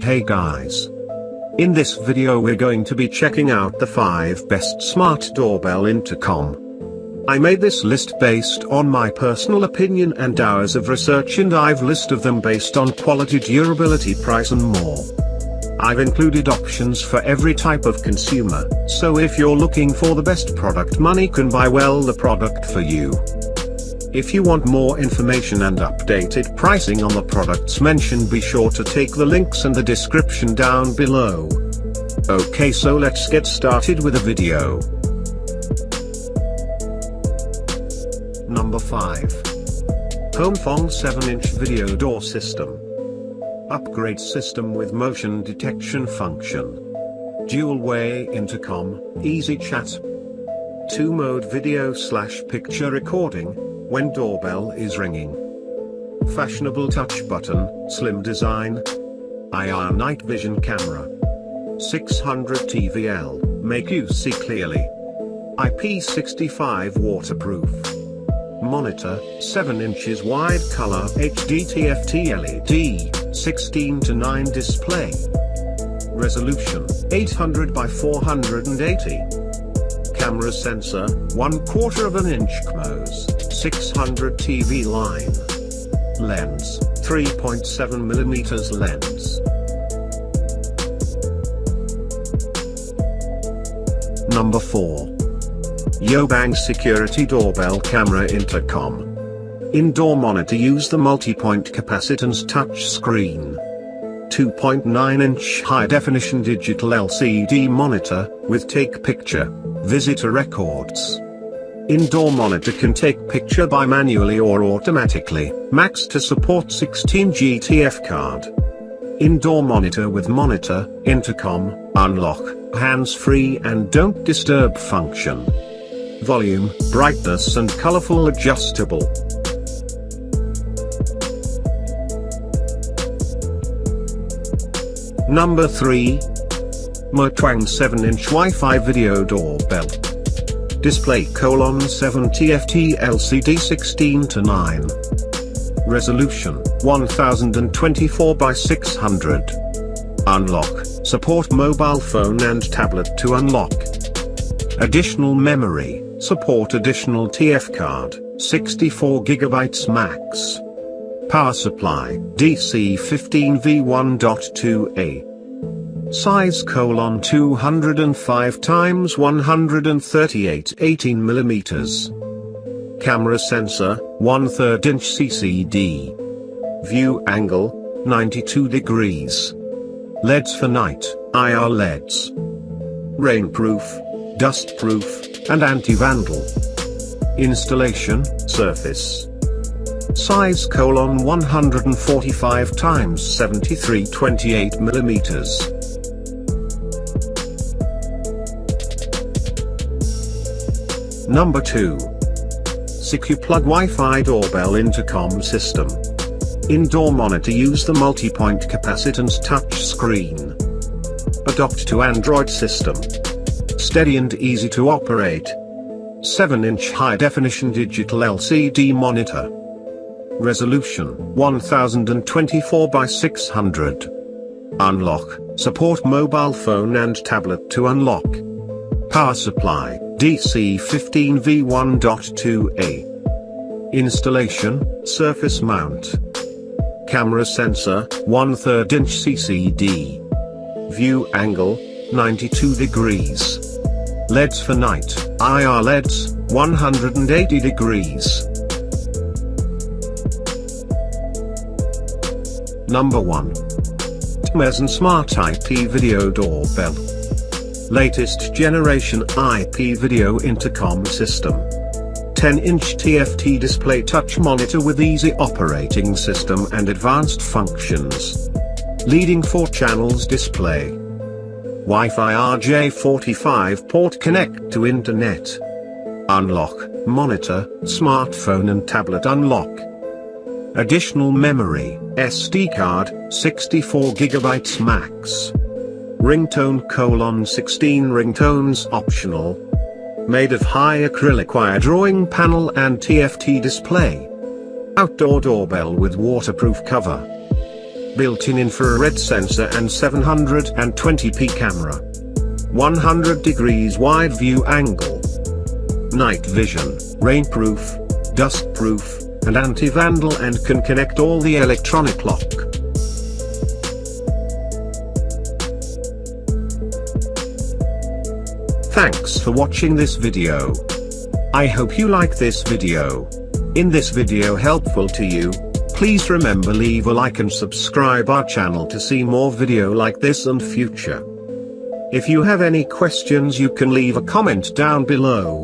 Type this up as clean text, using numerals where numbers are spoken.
Hey guys. In this video we're going to be checking out the 5 best smart doorbell intercom. I made this list based on my personal opinion and hours of research, and I've listed them based on quality, durability, price and more. I've included options for every type of consumer, so if you're looking for the best product money can buy, well, the product for you. If you want more information and updated pricing on the products mentioned, be sure to take the links in the description down below. Okay, so let's get started with the video. Number 5. HomeFong 7-inch Video Door System. Upgrade system with motion detection function. Dual-way intercom, easy chat. 2-mode video/picture recording when doorbell is ringing. Fashionable touch button, slim design. IR night vision camera. 600 TVL, make you see clearly. IP65 waterproof. Monitor, 7 inches wide color HD TFT LED, 16:9 display. Resolution, 800 by 480. Camera sensor, 1/4 inch CMOS, 600 TV line. Lens, 3.7mm lens. Number 4. Yobang Security Doorbell Camera Intercom. Indoor monitor, use the multi-point capacitance touch screen. 2.9-inch high-definition digital LCD monitor, with take picture, visitor records. Indoor monitor can take picture by manually or automatically, max to support 16 GTF card. Indoor monitor with monitor, intercom, unlock, hands-free and don't disturb function. Volume, brightness and colorful adjustable. Number 3. Motwang 7-inch Wi-Fi Video Doorbell. Display: 7 TFT LCD 16:9. Resolution, 1024 by 600. Unlock, support mobile phone and tablet to unlock. Additional memory, support additional TF card, 64 GB max. Power supply, DC 15V1.2A. Size: 205 x 138 18mm. Camera sensor, 1/3 inch CCD. View angle, 92 degrees. LEDs for night, IR LEDs. Rainproof, dustproof, and anti-vandal. Installation, surface. Size: 145 x 73 28mm. Number 2. SecuPlug Wi-Fi Doorbell Intercom System. Indoor monitor, use the multi-point capacitance touch screen. Adapt to Android system. Steady and easy to operate. 7-inch high-definition digital LCD monitor. Resolution, 1024 by 600. Unlock, support mobile phone and tablet to unlock. Power supply, DC 15V1.2A. Installation, surface mount. Camera sensor, 1/3 inch CCD. View angle, 92 degrees. LEDs for night, IR LEDs, 180 degrees. Number 1. Tmezon Smart IP Video Doorbell. Latest generation IP video intercom system. 10-inch TFT display touch monitor with easy operating system and advanced functions. Leading 4 channels display. Wi-Fi RJ45 port, connect to internet. Unlock, monitor, smartphone and tablet unlock. Additional memory, SD card, 64 GB max. Ringtone: 16 ringtones optional. Made of high acrylic wire drawing panel and TFT display. Outdoor doorbell with waterproof cover. built-in infrared sensor and 720p camera. 100 degrees wide view angle. Night vision, rainproof, dustproof, and anti-vandal, and can connect all the electronic lock. Thanks for watching this video. I hope you like this video. In this video helpful to you, please remember leave a like and subscribe our channel to see more video like this and future. If you have any questions you can leave a comment down below.